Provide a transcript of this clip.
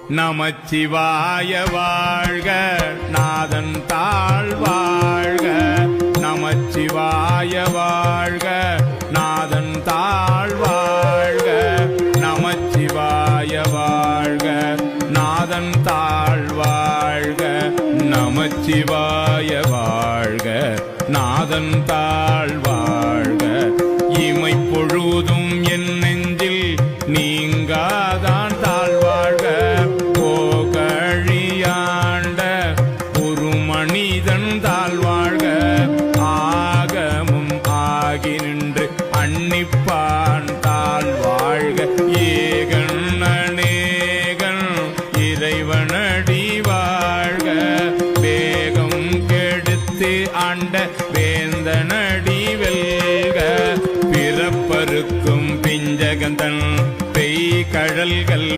நமச்சிவாய வாழ்க, நாதன் தாழ் வாழ்க. நமச்சிவாய வாழ்க, நாதன் தாழ் வாழ்க. நமச்சிவாய வாழ்க, நாதன் தாழ் வாழ்க. நமச்சிவாய வாழ்க, நாதன் தாழ் வாழ்க.